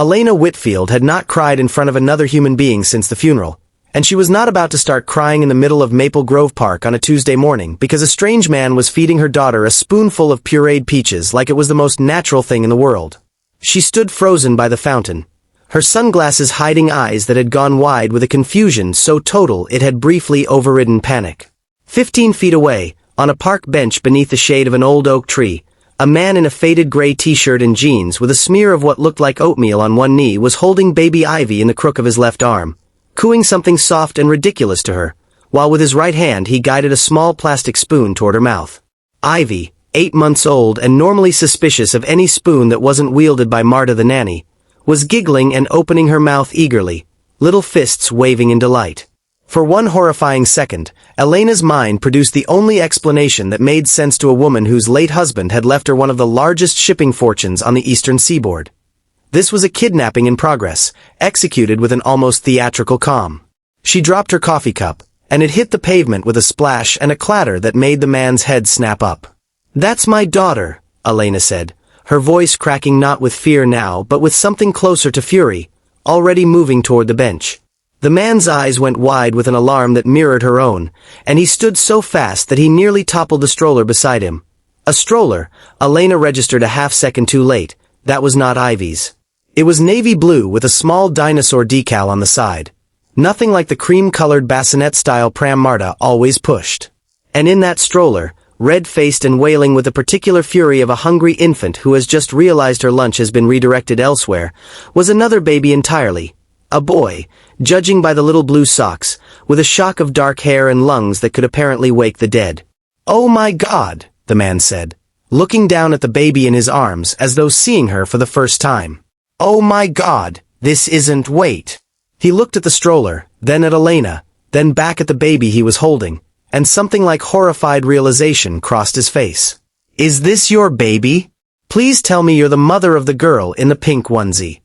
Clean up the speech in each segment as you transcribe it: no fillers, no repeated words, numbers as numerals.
Elena Whitfield had not cried in front of another human being since the funeral, and she was not about to start crying in the middle of Maple Grove Park on a Tuesday morning because a strange man was feeding her daughter a spoonful of pureed peaches like it was the most natural thing in the world. She stood frozen by the fountain, her sunglasses hiding eyes that had gone wide with a confusion so total it had briefly overridden panic. 15 feet away, on a park bench beneath the shade of an old oak tree, a man in a faded gray t-shirt and jeans with a smear of what looked like oatmeal on one knee was holding baby Ivy in the crook of his left arm, cooing something soft and ridiculous to her, while with his right hand he guided a small plastic spoon toward her mouth. Ivy, 8 months old and normally suspicious of any spoon that wasn't wielded by Marta the nanny, was giggling and opening her mouth eagerly, little fists waving in delight. For one horrifying second, Elena's mind produced the only explanation that made sense to a woman whose late husband had left her one of the largest shipping fortunes on the eastern seaboard. This was a kidnapping in progress, executed with an almost theatrical calm. She dropped her coffee cup, and it hit the pavement with a splash and a clatter that made the man's head snap up. "That's my daughter," Elena said, her voice cracking not with fear now but with something closer to fury, already moving toward the bench. The man's eyes went wide with an alarm that mirrored her own, and he stood so fast that he nearly toppled the stroller beside him. A stroller, Elena registered a half-second too late, that was not Ivy's. It was navy blue with a small dinosaur decal on the side. Nothing like the cream-colored bassinet-style pram Marta always pushed. And in that stroller, red-faced and wailing with the particular fury of a hungry infant who has just realized her lunch has been redirected elsewhere, was another baby entirely. A boy, judging by the little blue socks, with a shock of dark hair and lungs that could apparently wake the dead. "Oh my God," the man said, looking down at the baby in his arms as though seeing her for the first time. "Oh my God, this isn't wait." He looked at the stroller, then at Elena, then back at the baby he was holding, and something like horrified realization crossed his face. "Is this your baby? Please tell me you're the mother of the girl in the pink onesie."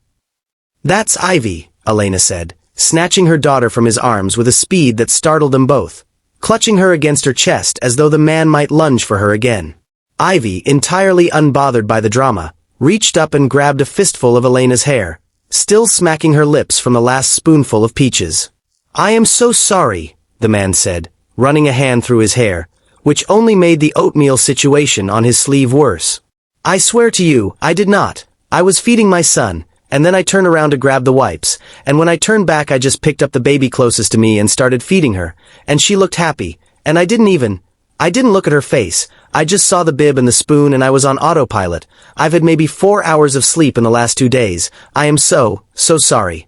"That's Ivy," Elena said, snatching her daughter from his arms with a speed that startled them both, clutching her against her chest as though the man might lunge for her again. Ivy, entirely unbothered by the drama, reached up and grabbed a fistful of Elena's hair, still smacking her lips from the last spoonful of peaches. "I am so sorry," the man said, running a hand through his hair, which only made the oatmeal situation on his sleeve worse. "I swear to you, I did not. I was feeding my son, and then I turned around to grab the wipes, and when I turned back I just picked up the baby closest to me and started feeding her, and she looked happy, and I didn't look at her face, I just saw the bib and the spoon and I was on autopilot. I've had maybe 4 hours of sleep in the last 2 days. I am so sorry."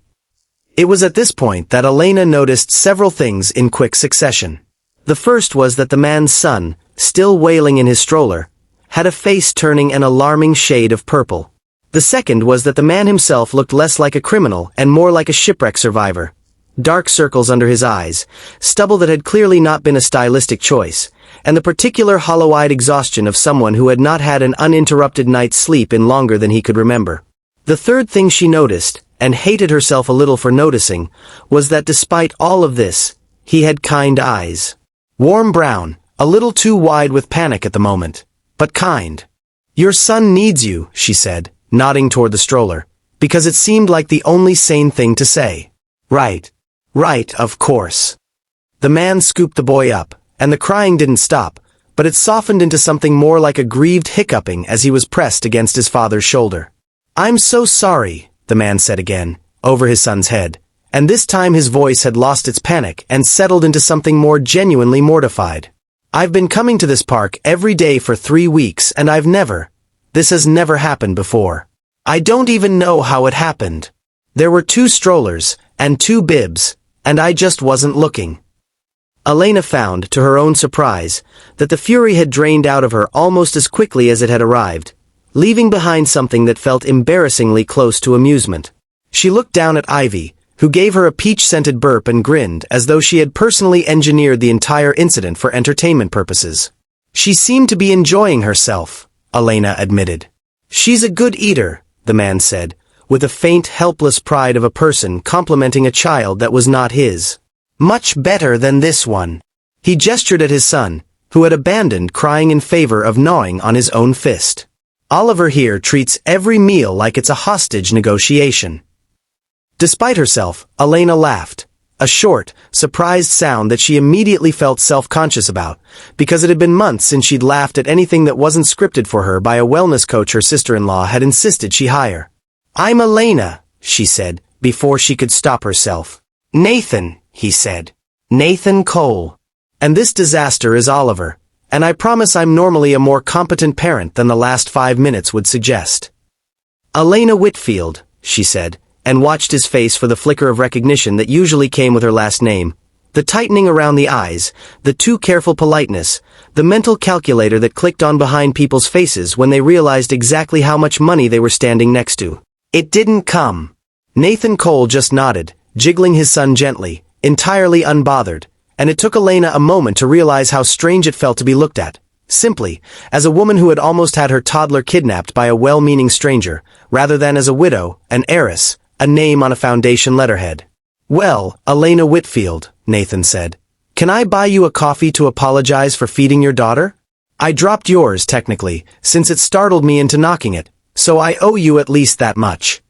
It was at this point that Elena noticed several things in quick succession. The first was that the man's son, still wailing in his stroller, had a face turning an alarming shade of purple. The second was that the man himself looked less like a criminal and more like a shipwreck survivor. Dark circles under his eyes, stubble that had clearly not been a stylistic choice, and the particular hollow-eyed exhaustion of someone who had not had an uninterrupted night's sleep in longer than he could remember. The third thing she noticed, and hated herself a little for noticing, was that despite all of this, he had kind eyes. Warm brown, a little too wide with panic at the moment, but kind. "Your son needs you," she said, nodding toward the stroller, because it seemed like the only sane thing to say. Right, of course." The man scooped the boy up, and the crying didn't stop, but it softened into something more like a grieved hiccuping as he was pressed against his father's shoulder. "I'm so sorry," the man said again, over his son's head, and this time his voice had lost its panic and settled into something more genuinely mortified. "I've been coming to this park every day for 3 weeks and this has never happened before. I don't even know how it happened. There were 2 strollers, and 2 bibs, and I just wasn't looking." Elena found, to her own surprise, that the fury had drained out of her almost as quickly as it had arrived, leaving behind something that felt embarrassingly close to amusement. She looked down at Ivy, who gave her a peach-scented burp and grinned as though she had personally engineered the entire incident for entertainment purposes. "She seemed to be enjoying herself," Elena admitted. "She's a good eater," the man said, with a faint, helpless pride of a person complimenting a child that was not his. "Much better than this one." He gestured at his son, who had abandoned crying in favor of gnawing on his own fist. Oliver here treats every meal like it's a hostage negotiation. Despite herself, Elena laughed. A short, surprised sound that she immediately felt self-conscious about, because it had been months since she'd laughed at anything that wasn't scripted for her by a wellness coach her sister-in-law had insisted she hire. "I'm Elena," she said, before she could stop herself. "Nathan," he said. "Nathan Cole. And this disaster is Oliver, and I promise I'm normally a more competent parent than the last 5 minutes would suggest." "Elena Whitfield," she said, and watched his face for the flicker of recognition that usually came with her last name, the tightening around the eyes, the too careful politeness, the mental calculator that clicked on behind people's faces when they realized exactly how much money they were standing next to. "It didn't come." Nathan Cole just nodded, jiggling his son gently, entirely unbothered, and it took Elena a moment to realize how strange it felt to be looked at, simply, as a woman who had almost had her toddler kidnapped by a well-meaning stranger, rather than as a widow, an heiress, a name on a foundation letterhead. "Well, Elena Whitfield," Nathan said. "Can I buy you a coffee to apologize for feeding your daughter? I dropped yours, technically, since it startled me into knocking it, so I owe you at least that much."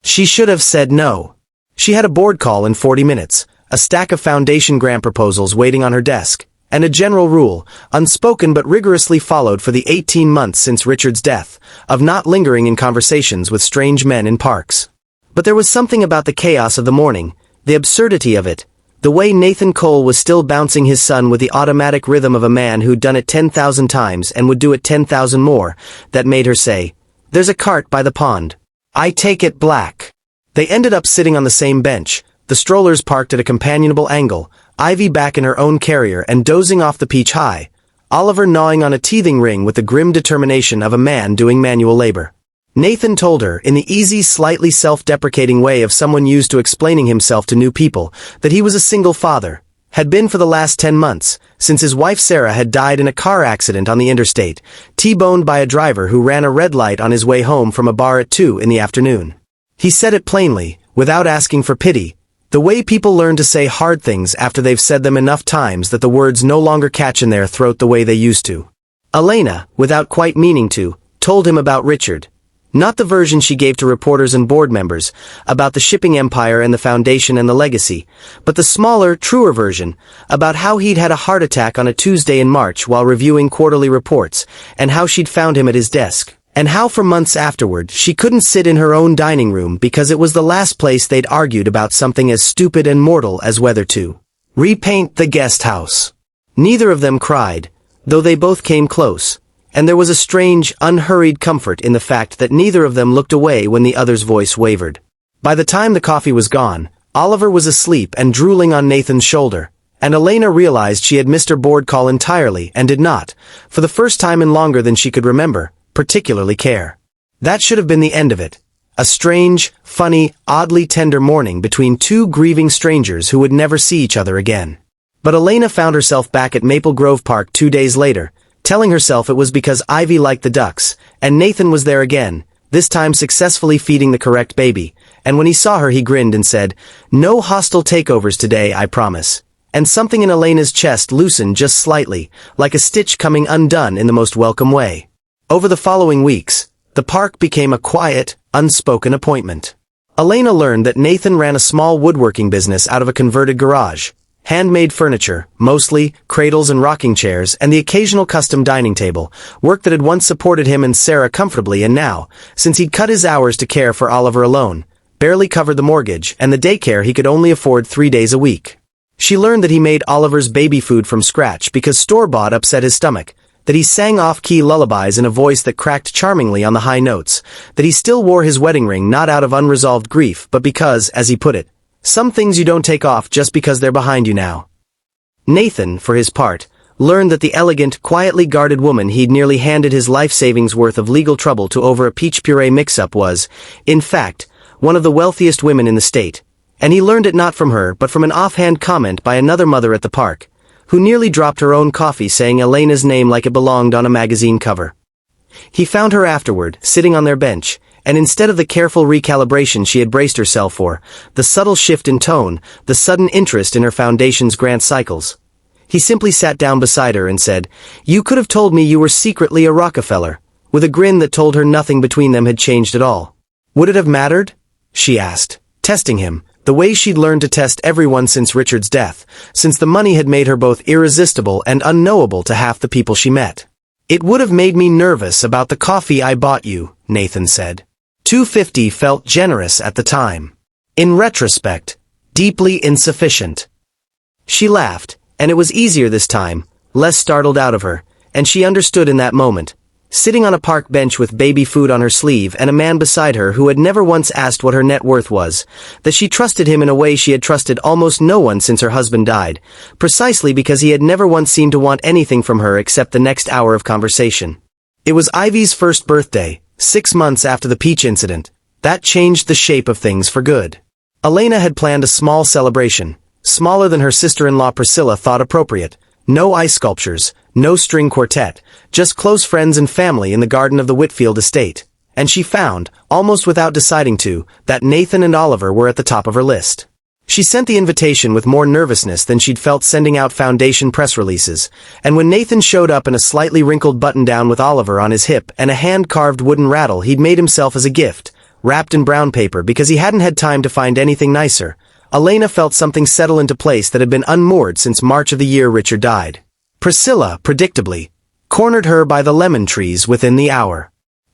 She should have said no. She had a board call in 40 minutes, a stack of foundation grant proposals waiting on her desk, and a general rule, unspoken but rigorously followed for the 18 months since Richard's death, of not lingering in conversations with strange men in parks. But there was something about the chaos of the morning, the absurdity of it, the way Nathan Cole was still bouncing his son with the automatic rhythm of a man who'd done it 10,000 times and would do it 10,000 more, that made her say, "There's a cart by the pond. I take it black." They ended up sitting on the same bench, the strollers parked at a companionable angle, Ivy back in her own carrier and dozing off the peach high, Oliver gnawing on a teething ring with the grim determination of a man doing manual labor. Nathan told her, in the easy, slightly self-deprecating way of someone used to explaining himself to new people, that he was a single father, had been for the last 10 months, since his wife Sarah had died in a car accident on the interstate, T-boned by a driver who ran a red light on his way home from a bar at 2 in the afternoon. He said it plainly, without asking for pity, the way people learn to say hard things after they've said them enough times that the words no longer catch in their throat the way they used to. Elena, without quite meaning to, told him about Richard. Not the version she gave to reporters and board members, about the shipping empire and the foundation and the legacy, but the smaller, truer version, about how he'd had a heart attack on a Tuesday in March while reviewing quarterly reports, and how she'd found him at his desk, and how for months afterward she couldn't sit in her own dining room because it was the last place they'd argued about something as stupid and mortal as whether to repaint the guest house. Neither of them cried, though they both came close. And there was a strange, unhurried comfort in the fact that neither of them looked away when the other's voice wavered. By the time the coffee was gone, Oliver was asleep and drooling on Nathan's shoulder, and Elena realized she had missed her board call entirely and did not, for the first time in longer than she could remember, particularly care. That should have been the end of it. A strange, funny, oddly tender morning between two grieving strangers who would never see each other again. But Elena found herself back at Maple Grove Park 2 days later, telling herself it was because Ivy liked the ducks, and Nathan was there again, this time successfully feeding the correct baby, and when he saw her he grinned and said, "No hostile takeovers today, I promise." And something in Elena's chest loosened just slightly, like a stitch coming undone in the most welcome way. Over the following weeks, the park became a quiet, unspoken appointment. Elena learned that Nathan ran a small woodworking business out of a converted garage. Handmade furniture, mostly, cradles and rocking chairs, and the occasional custom dining table, work that had once supported him and Sarah comfortably and now, since he'd cut his hours to care for Oliver alone, barely covered the mortgage and the daycare he could only afford 3 days a week. She learned that he made Oliver's baby food from scratch because store-bought upset his stomach, that he sang off-key lullabies in a voice that cracked charmingly on the high notes, that he still wore his wedding ring not out of unresolved grief but because, as he put it, some things you don't take off just because they're behind you now. Nathan, for his part, learned that the elegant, quietly guarded woman he'd nearly handed his life savings worth of legal trouble to over a peach puree mix-up was, in fact, one of the wealthiest women in the state, and he learned it not from her but from an offhand comment by another mother at the park, who nearly dropped her own coffee saying Elena's name like it belonged on a magazine cover. He found her afterward, sitting on their bench, and instead of the careful recalibration she had braced herself for, the subtle shift in tone, the sudden interest in her foundation's grant cycles, he simply sat down beside her and said, "You could have told me you were secretly a Rockefeller," with a grin that told her nothing between them had changed at all. Would it have mattered? She asked, testing him, the way she'd learned to test everyone since Richard's death, since the money had made her both irresistible and unknowable to half the people she met. It would have made me nervous about the coffee I bought you, Nathan said. $2.50 felt generous at the time. In retrospect, deeply insufficient. She laughed, and it was easier this time, less startled out of her, and she understood in that moment, sitting on a park bench with baby food on her sleeve and a man beside her who had never once asked what her net worth was, that she trusted him in a way she had trusted almost no one since her husband died, precisely because he had never once seemed to want anything from her except the next hour of conversation. It was Ivy's first birthday, 6 months after the peach incident. That changed the shape of things for good. Elena had planned a small celebration, smaller than her sister-in-law Priscilla thought appropriate. No ice sculptures, no string quartet, just close friends and family in the garden of the Whitfield estate. And she found, almost without deciding to, that Nathan and Oliver were at the top of her list. She sent the invitation with more nervousness than she'd felt sending out foundation press releases, and when Nathan showed up in a slightly wrinkled button-down with Oliver on his hip and a hand-carved wooden rattle he'd made himself as a gift, wrapped in brown paper because he hadn't had time to find anything nicer, Elena felt something settle into place that had been unmoored since March of the year Richard died. Priscilla, predictably, cornered her by the lemon trees within the hour.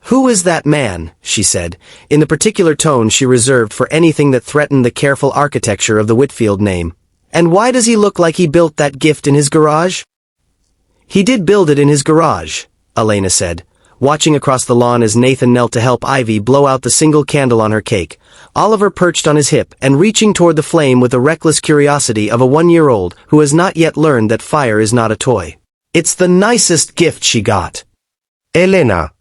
"Who is that man?" she said, in the particular tone she reserved for anything that threatened the careful architecture of the Whitfield name. "And why does he look like he built that gift in his garage?" "He did build it in his garage," Elena said, watching across the lawn as Nathan knelt to help Ivy blow out the single candle on her cake, Oliver perched on his hip and reaching toward the flame with the reckless curiosity of a 1-year-old who has not yet learned that fire is not a toy. "It's the nicest gift she got." "Elena."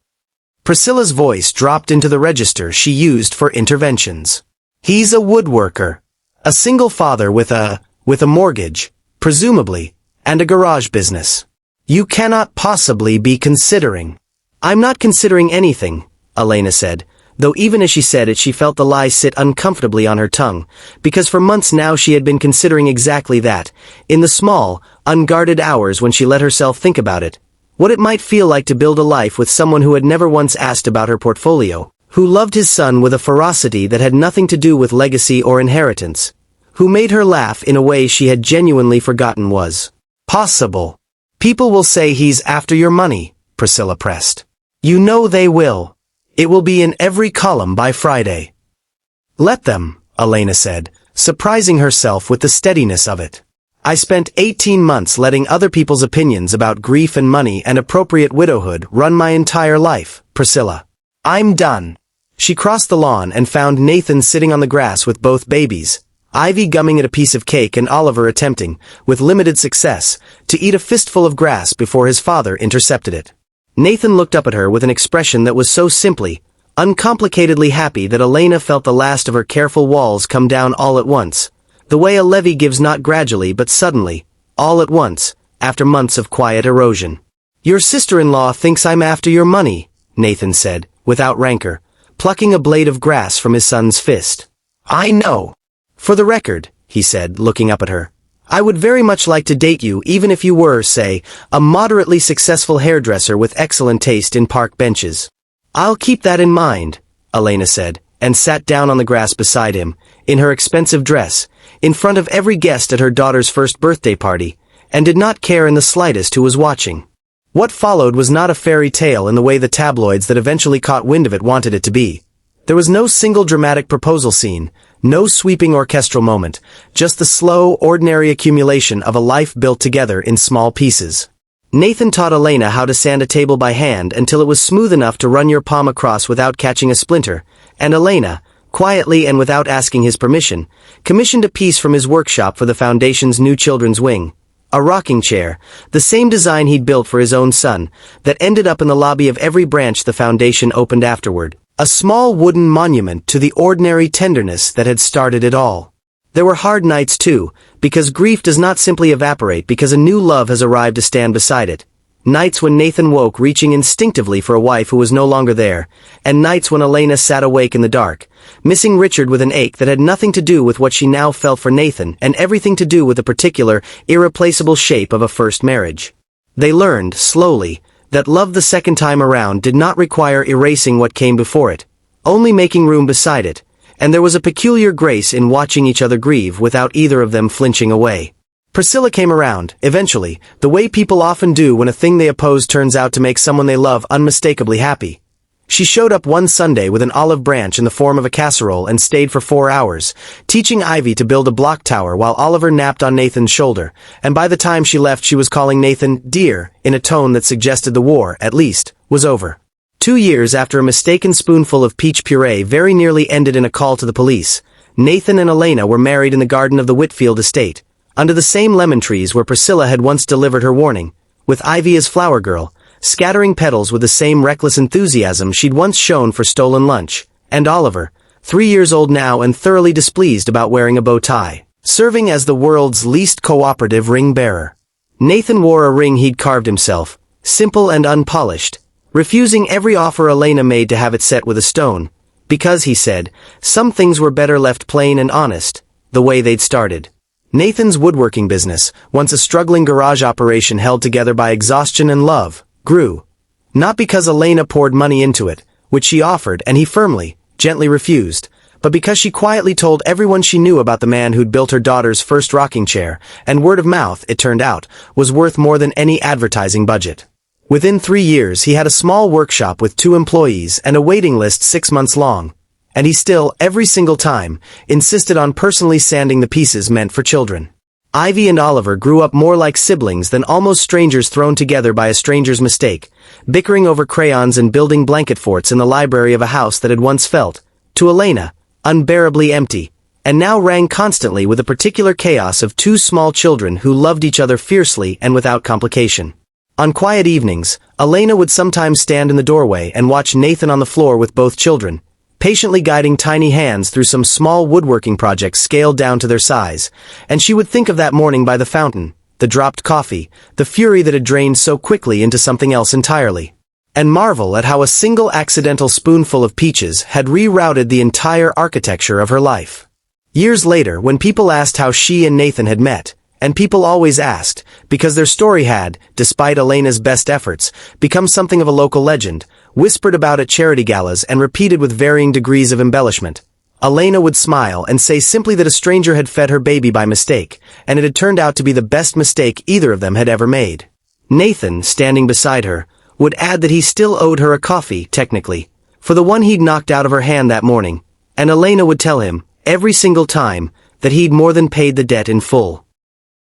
Priscilla's voice dropped into the register she used for interventions. "He's a woodworker. A single father with a mortgage, presumably, and a garage business. You cannot possibly be considering." "I'm not considering anything," Elena said, though even as she said it she felt the lie sit uncomfortably on her tongue, because for months now she had been considering exactly that, in the small, unguarded hours when she let herself think about it, what it might feel like to build a life with someone who had never once asked about her portfolio, who loved his son with a ferocity that had nothing to do with legacy or inheritance, who made her laugh in a way she had genuinely forgotten was possible. "People will say he's after your money," Priscilla pressed. "You know they will. It will be in every column by Friday." "Let them," Elena said, surprising herself with the steadiness of it. "I spent 18 months letting other people's opinions about grief and money and appropriate widowhood run my entire life, Priscilla. I'm done." She crossed the lawn and found Nathan sitting on the grass with both babies, Ivy gumming at a piece of cake and Oliver attempting, with limited success, to eat a fistful of grass before his father intercepted it. Nathan looked up at her with an expression that was so simply, uncomplicatedly happy that Elena felt the last of her careful walls come down all at once, the way a levee gives not gradually but suddenly, all at once, after months of quiet erosion. "Your sister-in-law thinks I'm after your money," Nathan said, without rancor, plucking a blade of grass from his son's fist. "I know. For the record," he said, looking up at her, "I would very much like to date you even if you were, say, a moderately successful hairdresser with excellent taste in park benches." "I'll keep that in mind," Elena said, and sat down on the grass beside him, in her expensive dress, in front of every guest at her daughter's first birthday party, and did not care in the slightest who was watching. What followed was not a fairy tale in the way the tabloids that eventually caught wind of it wanted it to be. There was no single dramatic proposal scene, no sweeping orchestral moment, just the slow, ordinary accumulation of a life built together in small pieces. Nathan taught Elena how to sand a table by hand until it was smooth enough to run your palm across without catching a splinter, and Elena, quietly and without asking his permission, commissioned a piece from his workshop for the Foundation's new children's wing. A rocking chair, the same design he'd built for his own son, that ended up in the lobby of every branch the Foundation opened afterward. A small wooden monument to the ordinary tenderness that had started it all. There were hard nights too, because grief does not simply evaporate because a new love has arrived to stand beside it. Nights when Nathan woke reaching instinctively for a wife who was no longer there, and nights when Elena sat awake in the dark, missing Richard with an ache that had nothing to do with what she now felt for Nathan and everything to do with the particular, irreplaceable shape of a first marriage. They learned, slowly, that love the second time around did not require erasing what came before it, only making room beside it, and there was a peculiar grace in watching each other grieve without either of them flinching away. Priscilla came around, eventually, the way people often do when a thing they oppose turns out to make someone they love unmistakably happy. She showed up one Sunday with an olive branch in the form of a casserole and stayed for 4 hours, teaching Ivy to build a block tower while Oliver napped on Nathan's shoulder, and by the time she left she was calling Nathan "dear" in a tone that suggested the war, at least, was over. 2 years after a mistaken spoonful of peach puree very nearly ended in a call to the police, Nathan and Elena were married in the garden of the Whitfield estate, under the same lemon trees where Priscilla had once delivered her warning, with Ivy as flower girl, scattering petals with the same reckless enthusiasm she'd once shown for stolen lunch, and Oliver, 3 years old now and thoroughly displeased about wearing a bow tie, serving as the world's least cooperative ring bearer. Nathan wore a ring he'd carved himself, simple and unpolished, refusing every offer Elena made to have it set with a stone, because, he said, some things were better left plain and honest, the way they'd started. Nathan's woodworking business, once a struggling garage operation held together by exhaustion and love, grew. Not because Elena poured money into it, which she offered and he firmly, gently refused, but because she quietly told everyone she knew about the man who'd built her daughter's first rocking chair, and word of mouth, it turned out, was worth more than any advertising budget. Within 3 years he had a small workshop with 2 employees and a waiting list 6 months long, and he still, every single time, insisted on personally sanding the pieces meant for children. Ivy and Oliver grew up more like siblings than almost strangers thrown together by a stranger's mistake, bickering over crayons and building blanket forts in the library of a house that had once felt, to Elena, unbearably empty, and now rang constantly with the particular chaos of 2 small children who loved each other fiercely and without complication. On quiet evenings, Elena would sometimes stand in the doorway and watch Nathan on the floor with both children, patiently guiding tiny hands through some small woodworking projects scaled down to their size, and she would think of that morning by the fountain, the dropped coffee, the fury that had drained so quickly into something else entirely, and marvel at how a single accidental spoonful of peaches had rerouted the entire architecture of her life. Years later, when people asked how she and Nathan had met, and people always asked, because their story had, despite Elena's best efforts, become something of a local legend, whispered about at charity galas and repeated with varying degrees of embellishment, Elena would smile and say simply that a stranger had fed her baby by mistake, and it had turned out to be the best mistake either of them had ever made. Nathan, standing beside her, would add that he still owed her a coffee, technically, for the one he'd knocked out of her hand that morning, and Elena would tell him, every single time, that he'd more than paid the debt in full.